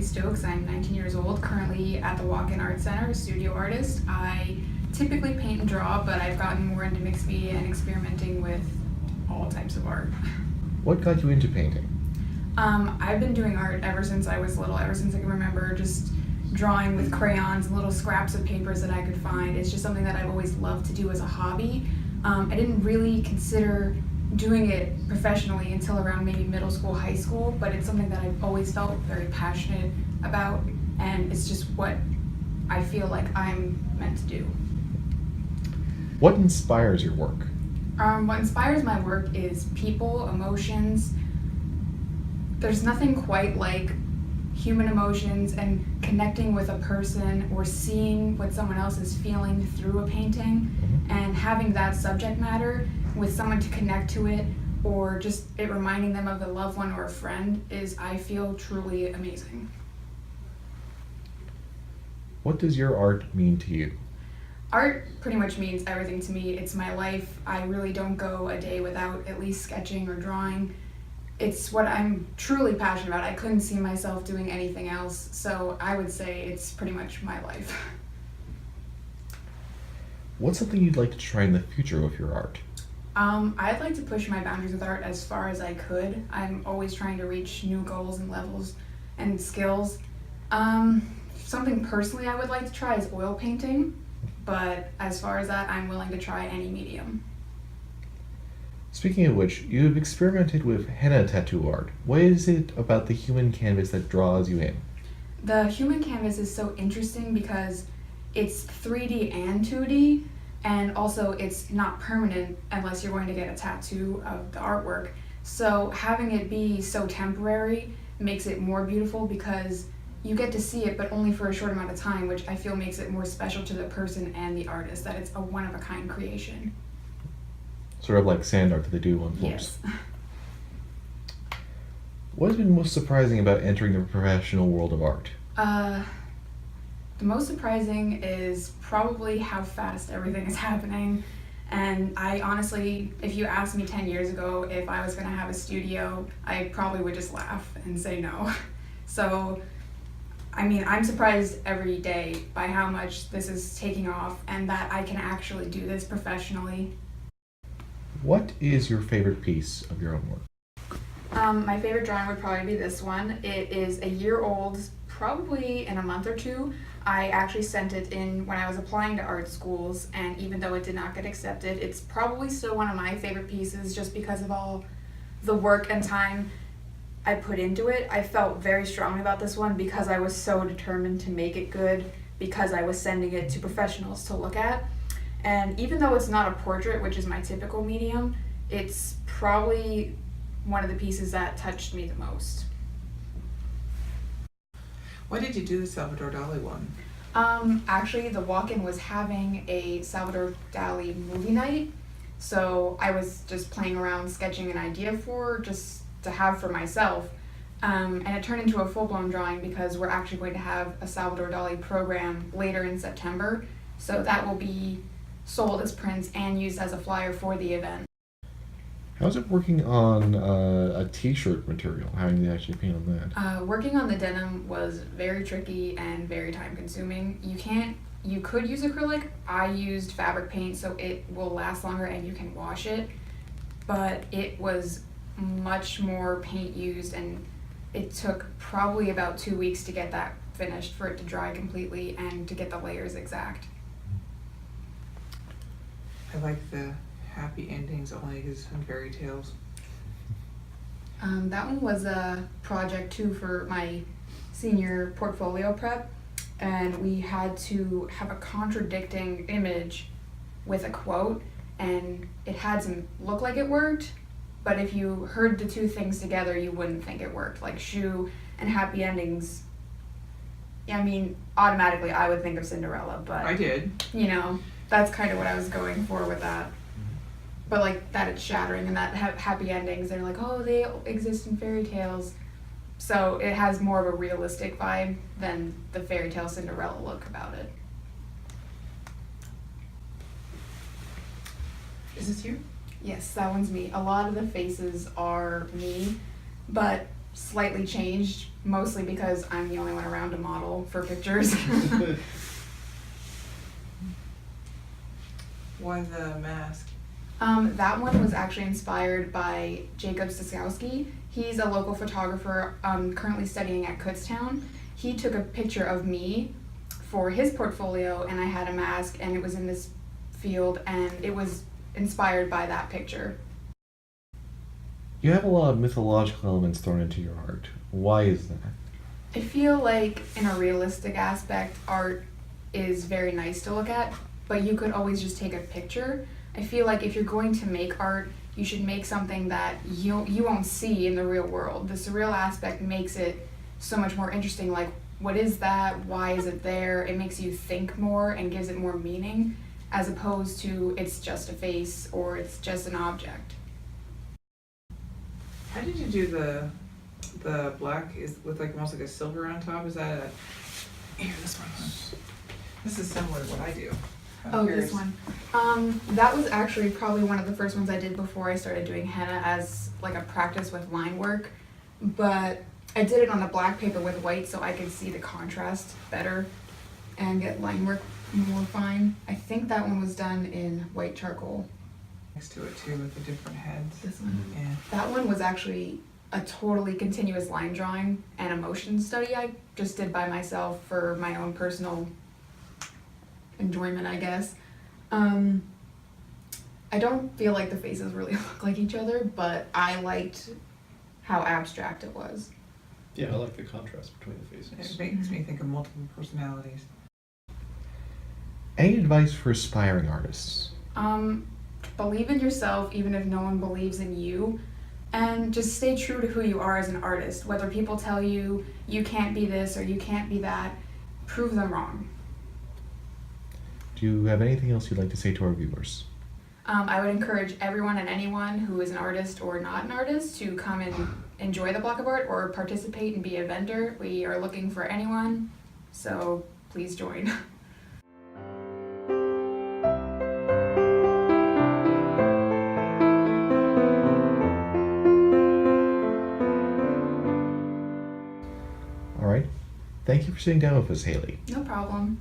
Hayley Stokes. I'm 19 years old, currently at the Walk-In Art Center, studio artist. I typically paint and draw, but I've gotten more into mixed media and experimenting with all types of art. What got you into painting? I've been doing art ever since I was little, ever since I can remember, just drawing with crayons and little scraps of papers that I could find. It's just something that I've always loved to do as a hobby. I didn't really consider doing it professionally until around maybe middle school, high school, but it's something that I've always felt very passionate about, and it's just what I feel like I'm meant to do. What inspires your work? What inspires my work is people, emotions. There's nothing quite like human emotions and connecting with a person or seeing what someone else is feeling through a painting, and having that subject matter with someone to connect to it, or just it reminding them of a loved one or a friend is, I feel, truly amazing. What does your art mean to you? Art pretty much means everything to me. It's my life. I really don't go a day without at least sketching or drawing. It's what I'm truly passionate about. I couldn't see myself doing anything else, so I would say it's pretty much my life. What's something you'd like to try in the future with your art? I'd like to push my boundaries with art as far as I could. I'm always trying to reach new goals and levels and skills. Something personally I would like to try is oil painting, but as far as that, I'm willing to try any medium. Speaking of which, you've experimented with henna tattoo art. What is it about the human canvas that draws you in? The human canvas is so interesting because it's 3D and 2D, and also it's not permanent unless you're going to get a tattoo of the artwork. So having it be so temporary makes it more beautiful because you get to see it, but only for a short amount of time, which I feel makes it more special to the person and the artist, that it's a one-of-a-kind creation. Sort of like sand art that they do on floors. Yes. What has been most surprising about entering the professional world of art? The most surprising is probably how fast everything is happening. And I honestly, if you asked me 10 years ago if I was going to have a studio, I probably would just laugh and say no. So, I mean, I'm surprised every day by how much this is taking off and that I can actually do this professionally. What is your favorite piece of your own work? My favorite drawing would probably be this one. It is a year old, probably in a month or two. I actually sent it in when I was applying to art schools, and even though it did not get accepted, it's probably still one of my favorite pieces just because of all the work and time I put into it. I felt very strongly about this one because I was so determined to make it good, because I was sending it to professionals to look at. And even though it's not a portrait, which is my typical medium, it's probably one of the pieces that touched me the most. Why did you do the Salvador Dali one? Actually, the Walk-In was having a Salvador Dali movie night, so I was just playing around sketching an idea just to have for myself, and it turned into a full-blown drawing because we're actually going to have a Salvador Dali program later in September, so that will be sold as prints and used as a flyer for the event. How's it working on a t-shirt material, having to actually paint on that? Working on the denim was very tricky and very time consuming. You could use acrylic. I used fabric paint so it will last longer and you can wash it, but it was much more paint used and it took probably about 2 weeks to get that finished for it to dry completely and to get the layers exact. I like the happy endings only exist in fairy tales. That one was a project too for my senior portfolio prep, and we had to have a contradicting image with a quote, and it had to look like it worked, but if you heard the two things together, you wouldn't think it worked. Like shoe and happy endings. I mean, automatically I would think of Cinderella, but I did. You know, that's kind of what I was going for with that. But like that it's shattering and that happy endings, they're like, oh, they exist in fairy tales. So it has more of a realistic vibe than the fairy tale Cinderella look about it. Is this you? Yes, that one's me. A lot of the faces are me, but slightly changed, mostly because I'm the only one around to model for pictures. Why the mask? That one was actually inspired by Jacob Stokowski. He's a local photographer currently studying at Kutztown. He took a picture of me for his portfolio, and I had a mask, and it was in this field, and it was inspired by that picture. You have a lot of mythological elements thrown into your art. Why is that? I feel like in a realistic aspect, art is very nice to look at, but you could always just take a picture. I feel like if you're going to make art, you should make something that you won't see in the real world. The surreal aspect makes it so much more interesting. Like, what is that? Why is it there? It makes you think more and gives it more meaning, as opposed to it's just a face or it's just an object. How did you do the black is with like almost like a silver on top? Is that a here, this one? This is similar to what I do. I'm Oh, curious. this one. That was actually probably one of the first ones I did before I started doing henna as like a practice with line work. But I did it on the black paper with white so I could see the contrast better and get line work more fine. I think that one was done in white charcoal. Next to it too with the different heads. This one. Yeah. That one was actually a totally continuous line drawing and a motion study I just did by myself for my own personal enjoyment, I guess. I don't feel like the faces really look like each other, but I liked how abstract it was. Yeah, I like the contrast between the faces. It makes me think of multiple personalities. Any advice for aspiring artists? Believe in yourself even if no one believes in you, and just stay true to who you are as an artist. Whether people tell you you can't be this or you can't be that, prove them wrong. Do you have anything else you'd like to say to our viewers? I would encourage everyone and anyone who is an artist or not an artist to come and enjoy the block of art or participate and be a vendor. We are looking for anyone, so please join. All right. Thank you for sitting down with us, Hayley. No problem.